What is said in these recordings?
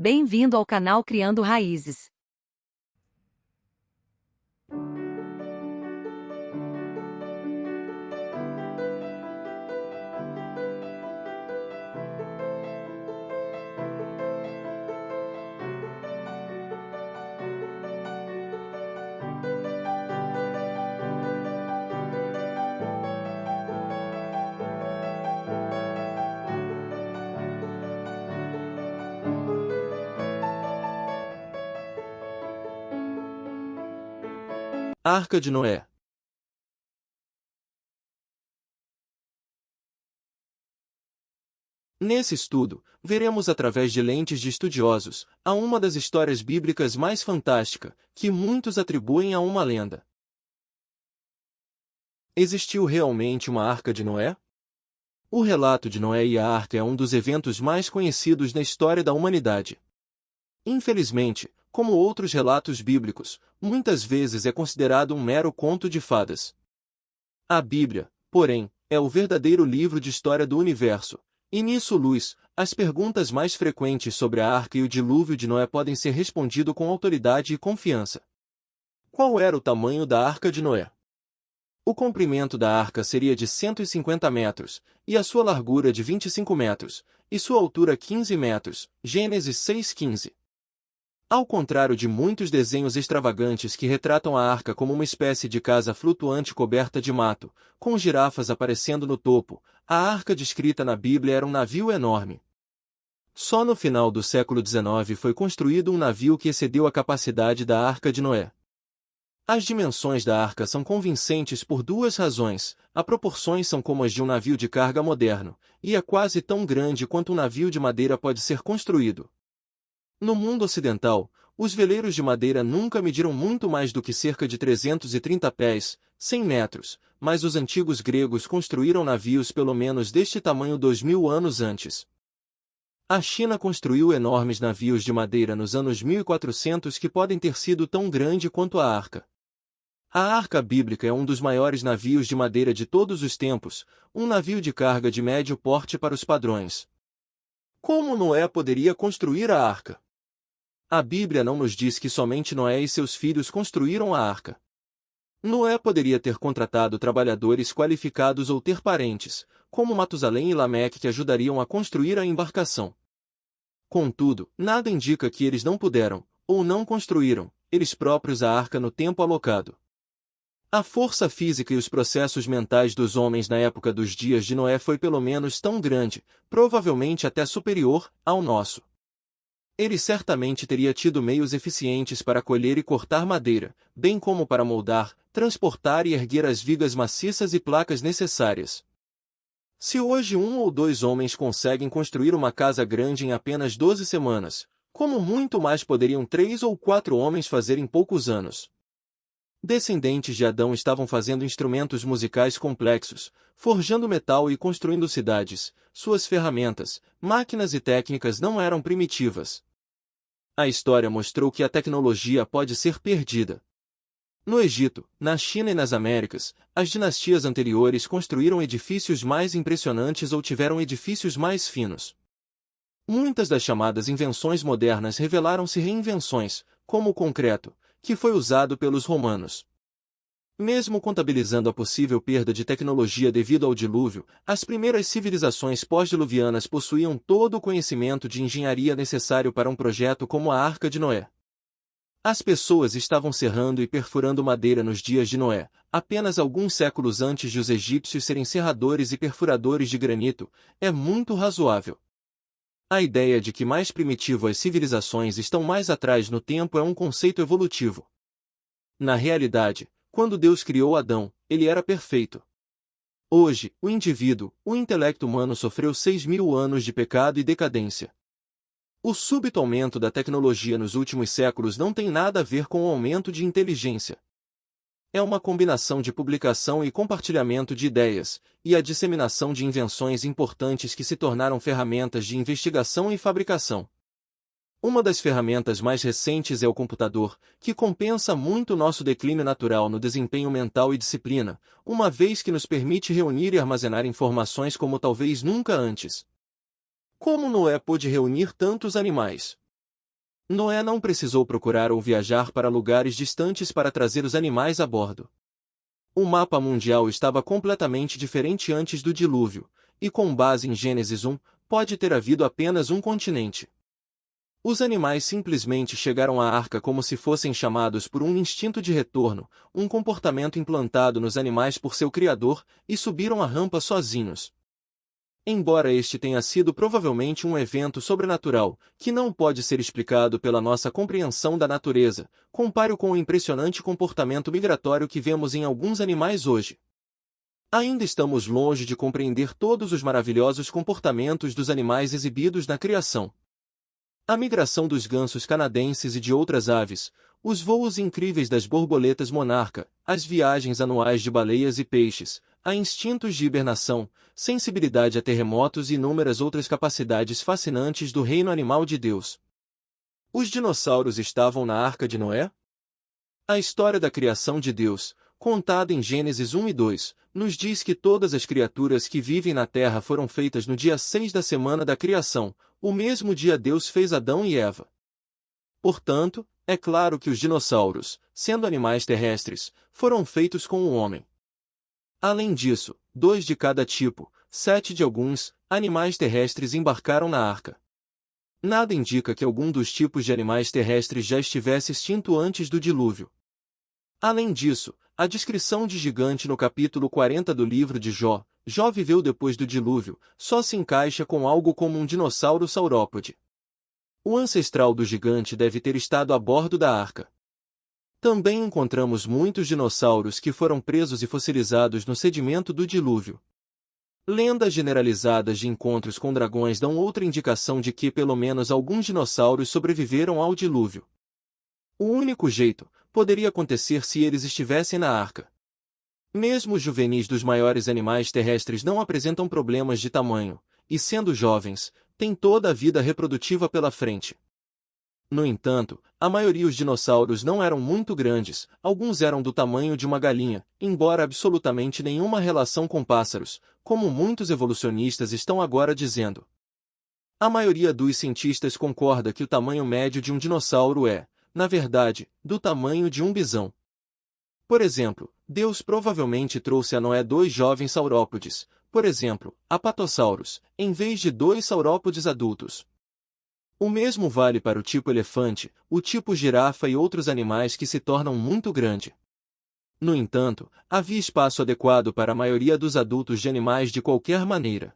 Bem-vindo ao canal Criando Raízes. Arca de Noé. Nesse estudo, veremos através de lentes de estudiosos, a uma das histórias bíblicas mais fantásticas, que muitos atribuem a uma lenda. Existiu realmente uma Arca de Noé? O relato de Noé e a Arca é um dos eventos mais conhecidos na história da humanidade. Infelizmente, como outros relatos bíblicos, muitas vezes é considerado um mero conto de fadas. A Bíblia, porém, é o verdadeiro livro de história do universo, e nisso luz, as perguntas mais frequentes sobre a Arca e o dilúvio de Noé podem ser respondidas com autoridade e confiança. Qual era o tamanho da Arca de Noé? O comprimento da arca seria de 150 metros, e a sua largura de 25 metros, e sua altura 15 metros, Gênesis 6:15. Ao contrário de muitos desenhos extravagantes que retratam a arca como uma espécie de casa flutuante coberta de mato, com girafas aparecendo no topo, a arca descrita na Bíblia era um navio enorme. Só no final do século XIX foi construído um navio que excedeu a capacidade da Arca de Noé. As dimensões da arca são convincentes por duas razões: as proporções são como as de um navio de carga moderno, e é quase tão grande quanto um navio de madeira pode ser construído. No mundo ocidental, os veleiros de madeira nunca mediram muito mais do que cerca de 330 pés, 100 metros, mas os antigos gregos construíram navios pelo menos deste tamanho 2000 anos antes. A China construiu enormes navios de madeira nos anos 1400 que podem ter sido tão grande quanto a arca. A Arca Bíblica é um dos maiores navios de madeira de todos os tempos, um navio de carga de médio porte para os padrões. Como Noé poderia construir a arca? A Bíblia não nos diz que somente Noé e seus filhos construíram a arca. Noé poderia ter contratado trabalhadores qualificados ou ter parentes, como Matusalém e Lameque, que ajudariam a construir a embarcação. Contudo, nada indica que eles não puderam, ou não construíram, eles próprios a arca no tempo alocado. A força física e os processos mentais dos homens na época dos dias de Noé foi pelo menos tão grande, provavelmente até superior, ao nosso. Ele certamente teria tido meios eficientes para colher e cortar madeira, bem como para moldar, transportar e erguer as vigas maciças e placas necessárias. Se hoje um ou dois homens conseguem construir uma casa grande em apenas 12 semanas, como muito mais poderiam 3 ou 4 homens fazer em poucos anos? Descendentes de Adão estavam fazendo instrumentos musicais complexos, forjando metal e construindo cidades. Suas ferramentas, máquinas e técnicas não eram primitivas. A história mostrou que a tecnologia pode ser perdida. No Egito, na China e nas Américas, as dinastias anteriores construíram edifícios mais impressionantes ou tiveram edifícios mais finos. Muitas das chamadas invenções modernas revelaram-se reinvenções, como o concreto, que foi usado pelos romanos. Mesmo contabilizando a possível perda de tecnologia devido ao dilúvio, as primeiras civilizações pós-diluvianas possuíam todo o conhecimento de engenharia necessário para um projeto como a Arca de Noé. As pessoas estavam serrando e perfurando madeira nos dias de Noé, apenas alguns séculos antes de os egípcios serem serradores e perfuradores de granito. É muito razoável. A ideia de que mais primitivo as civilizações estão mais atrás no tempo é um conceito evolutivo. Na realidade, quando Deus criou Adão, ele era perfeito. Hoje, o indivíduo, o intelecto humano sofreu 6.000 anos de pecado e decadência. O súbito aumento da tecnologia nos últimos séculos não tem nada a ver com o aumento de inteligência. É uma combinação de publicação e compartilhamento de ideias, e a disseminação de invenções importantes que se tornaram ferramentas de investigação e fabricação. Uma das ferramentas mais recentes é o computador, que compensa muito nosso declínio natural no desempenho mental e disciplina, uma vez que nos permite reunir e armazenar informações como talvez nunca antes. Como Noé pôde reunir tantos animais? Noé não precisou procurar ou viajar para lugares distantes para trazer os animais a bordo. O mapa mundial estava completamente diferente antes do dilúvio, e com base em Gênesis 1, pode ter havido apenas um continente. Os animais simplesmente chegaram à arca como se fossem chamados por um instinto de retorno, um comportamento implantado nos animais por seu criador, e subiram a rampa sozinhos. Embora este tenha sido provavelmente um evento sobrenatural, que não pode ser explicado pela nossa compreensão da natureza, compare-o com o impressionante comportamento migratório que vemos em alguns animais hoje. Ainda estamos longe de compreender todos os maravilhosos comportamentos dos animais exibidos na criação. A migração dos gansos canadenses e de outras aves, os voos incríveis das borboletas monarca, as viagens anuais de baleias e peixes, a instintos de hibernação, sensibilidade a terremotos e inúmeras outras capacidades fascinantes do reino animal de Deus. Os dinossauros estavam na Arca de Noé? A história da criação de Deus, contada em Gênesis 1 e 2, nos diz que todas as criaturas que vivem na terra foram feitas no dia 6 da semana da criação, o mesmo dia Deus fez Adão e Eva. Portanto, é claro que os dinossauros, sendo animais terrestres, foram feitos com o homem. Além disso, 2 de cada tipo, 7 de alguns, animais terrestres embarcaram na arca. Nada indica que algum dos tipos de animais terrestres já estivesse extinto antes do dilúvio. Além disso, a descrição de gigante no capítulo 40 do livro de Jó, Jó viveu depois do dilúvio, só se encaixa com algo como um dinossauro saurópode. O ancestral do gigante deve ter estado a bordo da arca. Também encontramos muitos dinossauros que foram presos e fossilizados no sedimento do dilúvio. Lendas generalizadas de encontros com dragões dão outra indicação de que pelo menos alguns dinossauros sobreviveram ao dilúvio. O único jeito poderia acontecer se eles estivessem na arca. Mesmo os juvenis dos maiores animais terrestres não apresentam problemas de tamanho, e sendo jovens, têm toda a vida reprodutiva pela frente. No entanto, a maioria dos dinossauros não eram muito grandes, alguns eram do tamanho de uma galinha, embora absolutamente nenhuma relação com pássaros, como muitos evolucionistas estão agora dizendo. A maioria dos cientistas concorda que o tamanho médio de um dinossauro é, na verdade, do tamanho de um bisão. Por exemplo, Deus provavelmente trouxe a Noé 2 jovens saurópodes, por exemplo, apatossauros, em vez de 2 saurópodes adultos. O mesmo vale para o tipo elefante, o tipo girafa e outros animais que se tornam muito grande. No entanto, havia espaço adequado para a maioria dos adultos de animais de qualquer maneira.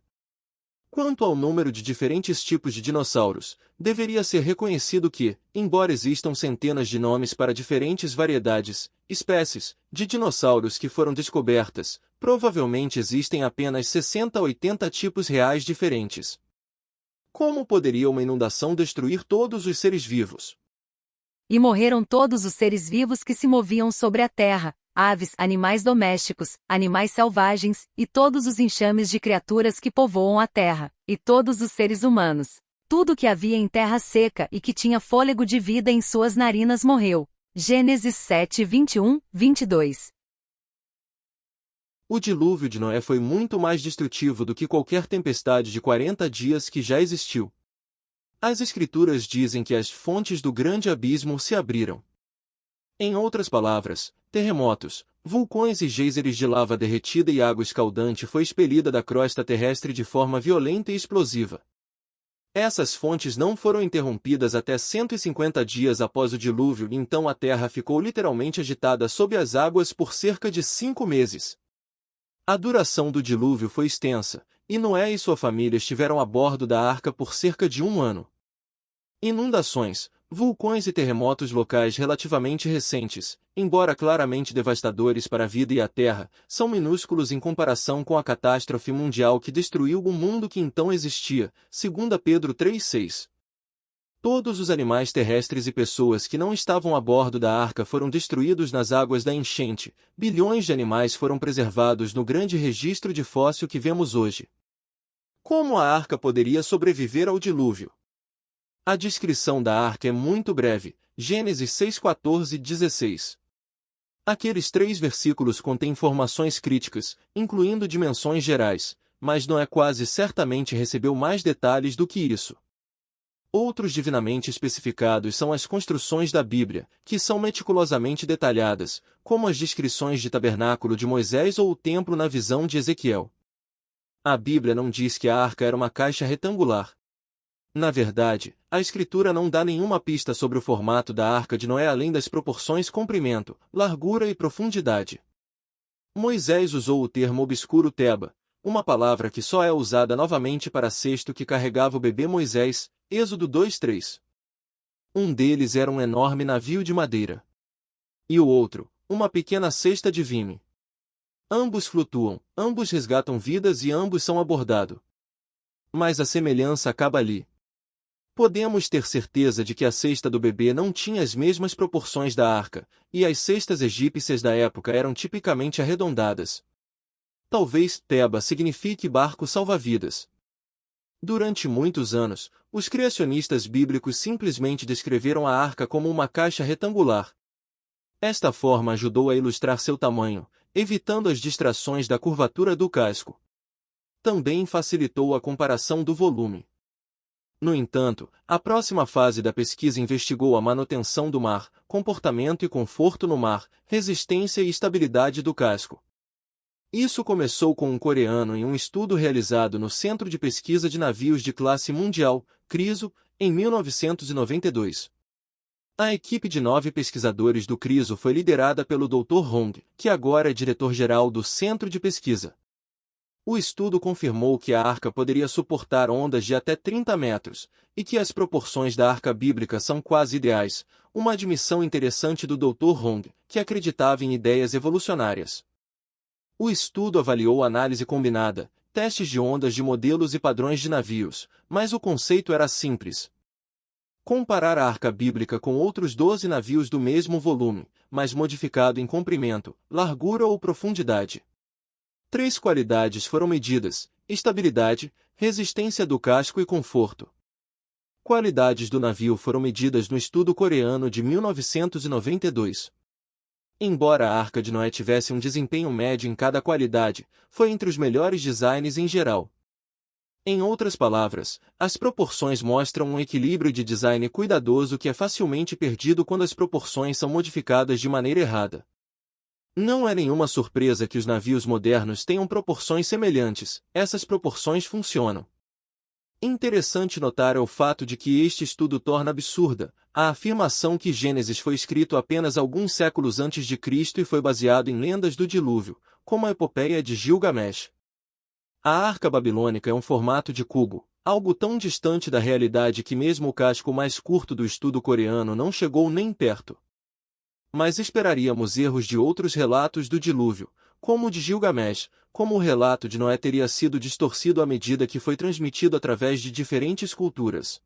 Quanto ao número de diferentes tipos de dinossauros, deveria ser reconhecido que, embora existam centenas de nomes para diferentes variedades, espécies, de dinossauros que foram descobertas, provavelmente existem apenas 60 a 80 tipos reais diferentes. Como poderia uma inundação destruir todos os seres vivos? E morreram todos os seres vivos que se moviam sobre a terra, aves, animais domésticos, animais selvagens, e todos os enxames de criaturas que povoam a terra, e todos os seres humanos. Tudo que havia em terra seca e que tinha fôlego de vida em suas narinas morreu. Gênesis 7, 21, 22. O dilúvio de Noé foi muito mais destrutivo do que qualquer tempestade de 40 dias que já existiu. As Escrituras dizem que as fontes do grande abismo se abriram. Em outras palavras, terremotos, vulcões e geysers de lava derretida e água escaldante foi expelida da crosta terrestre de forma violenta e explosiva. Essas fontes não foram interrompidas até 150 dias após o dilúvio e então a terra ficou literalmente agitada sob as águas por cerca de 5 meses. A duração do dilúvio foi extensa, e Noé e sua família estiveram a bordo da arca por cerca de 1 ano. Inundações, vulcões e terremotos locais relativamente recentes, embora claramente devastadores para a vida e a terra, são minúsculos em comparação com a catástrofe mundial que destruiu o mundo que então existia, segundo Pedro 3,6. Todos os animais terrestres e pessoas que não estavam a bordo da arca foram destruídos nas águas da enchente, bilhões de animais foram preservados no grande registro de fóssil que vemos hoje. Como a arca poderia sobreviver ao dilúvio? A descrição da arca é muito breve, Gênesis 6, 14 e 16. Aqueles 3 versículos contêm informações críticas, incluindo dimensões gerais, mas Noé quase certamente recebeu mais detalhes do que isso. Outros divinamente especificados são as construções da Bíblia, que são meticulosamente detalhadas, como as descrições de tabernáculo de Moisés ou o templo na visão de Ezequiel. A Bíblia não diz que a arca era uma caixa retangular. Na verdade, a Escritura não dá nenhuma pista sobre o formato da arca de Noé além das proporções comprimento, largura e profundidade. Moisés usou o termo obscuro Teba, uma palavra que só é usada novamente para cesto que carregava o bebê Moisés, Êxodo 2:3. Um deles era um enorme navio de madeira. E o outro, uma pequena cesta de vime. Ambos flutuam, ambos resgatam vidas e ambos são abordados. Mas a semelhança acaba ali. Podemos ter certeza de que a cesta do bebê não tinha as mesmas proporções da arca, e as cestas egípcias da época eram tipicamente arredondadas. Talvez Teba signifique barco salva-vidas. Durante muitos anos, os criacionistas bíblicos simplesmente descreveram a arca como uma caixa retangular. Esta forma ajudou a ilustrar seu tamanho, evitando as distrações da curvatura do casco. Também facilitou a comparação do volume. No entanto, a próxima fase da pesquisa investigou a manutenção do mar, comportamento e conforto no mar, resistência e estabilidade do casco. Isso começou com um coreano em um estudo realizado no Centro de Pesquisa de Navios de Classe Mundial, CRISO, em 1992. A equipe de 9 pesquisadores do CRISO foi liderada pelo Dr. Hong, que agora é diretor-geral do Centro de Pesquisa. O estudo confirmou que a arca poderia suportar ondas de até 30 metros, e que as proporções da arca bíblica são quase ideais, uma admissão interessante do Dr. Hong, que acreditava em ideias evolucionárias. O estudo avaliou análise combinada, testes de ondas de modelos e padrões de navios, mas o conceito era simples. Comparar a arca bíblica com outros 12 navios do mesmo volume, mas modificado em comprimento, largura ou profundidade. 3 qualidades foram medidas: estabilidade, resistência do casco e conforto. Qualidades do navio foram medidas no estudo coreano de 1992. Embora a Arca de Noé tivesse um desempenho médio em cada qualidade, foi entre os melhores designs em geral. Em outras palavras, as proporções mostram um equilíbrio de design cuidadoso que é facilmente perdido quando as proporções são modificadas de maneira errada. Não é nenhuma surpresa que os navios modernos tenham proporções semelhantes, essas proporções funcionam. Interessante notar é o fato de que este estudo torna absurda a afirmação que Gênesis foi escrito apenas alguns séculos antes de Cristo e foi baseado em lendas do dilúvio, como a epopeia de Gilgamesh. A arca babilônica é um formato de cubo, algo tão distante da realidade que mesmo o casco mais curto do estudo coreano não chegou nem perto. Mas esperaríamos erros de outros relatos do dilúvio, como o de Gilgamesh, como o relato de Noé teria sido distorcido à medida que foi transmitido através de diferentes culturas.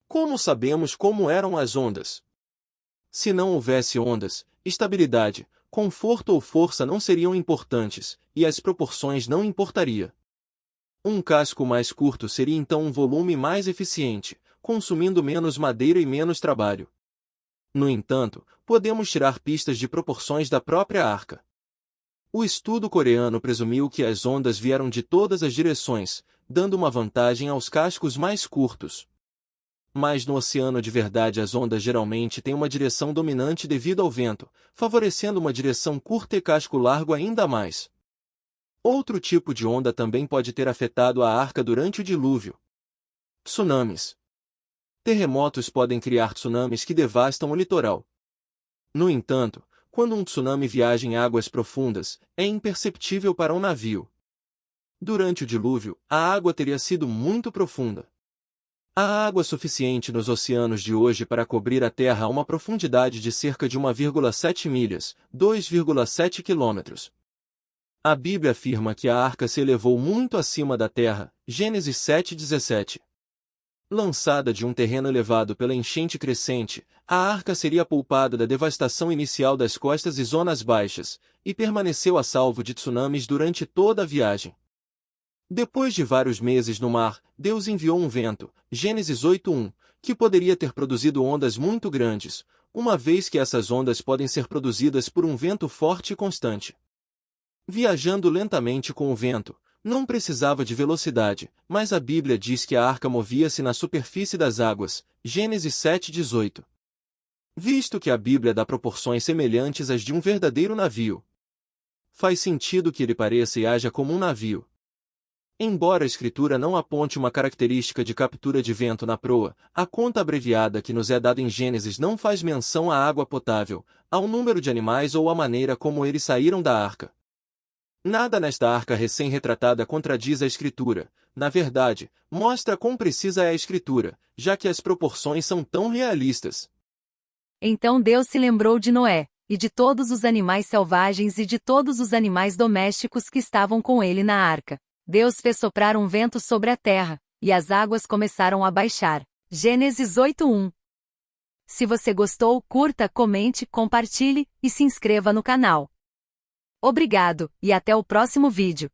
Como sabemos como eram as ondas? Se não houvesse ondas, estabilidade, conforto ou força não seriam importantes, e as proporções não importaria. Um casco mais curto seria então um volume mais eficiente, consumindo menos madeira e menos trabalho. No entanto, podemos tirar pistas de proporções da própria arca. O estudo coreano presumiu que as ondas vieram de todas as direções, dando uma vantagem aos cascos mais curtos. Mas no oceano de verdade as ondas geralmente têm uma direção dominante devido ao vento, favorecendo uma direção curta e casco largo ainda mais. Outro tipo de onda também pode ter afetado a arca durante o dilúvio. Tsunamis. Terremotos podem criar tsunamis que devastam o litoral. No entanto, quando um tsunami viaja em águas profundas, é imperceptível para um navio. Durante o dilúvio, a água teria sido muito profunda. Há água suficiente nos oceanos de hoje para cobrir a Terra a uma profundidade de cerca de 1,7 milhas, 2,7 quilômetros. A Bíblia afirma que a arca se elevou muito acima da terra, Gênesis 7:17. Lançada de um terreno elevado pela enchente crescente, a arca seria poupada da devastação inicial das costas e zonas baixas, e permaneceu a salvo de tsunamis durante toda a viagem. Depois de vários meses no mar, Deus enviou um vento, Gênesis 8:1, que poderia ter produzido ondas muito grandes, uma vez que essas ondas podem ser produzidas por um vento forte e constante. Viajando lentamente com o vento, Não precisava de velocidade, mas a Bíblia diz que a arca movia-se na superfície das águas, Gênesis 7:18. Visto que a Bíblia dá proporções semelhantes às de um verdadeiro navio, faz sentido que ele pareça e haja como um navio. Embora a Escritura não aponte uma característica de captura de vento na proa, a conta abreviada que nos é dada em Gênesis não faz menção à água potável, ao número de animais ou à maneira como eles saíram da arca. Nada nesta arca recém-retratada contradiz a Escritura. Na verdade, mostra quão precisa é a Escritura, já que as proporções são tão realistas. Então Deus se lembrou de Noé, e de todos os animais selvagens e de todos os animais domésticos que estavam com ele na arca. Deus fez soprar um vento sobre a terra, e as águas começaram a baixar. Gênesis 8:1. Se você gostou, curta, comente, compartilhe, e se inscreva no canal. Obrigado, e até o próximo vídeo.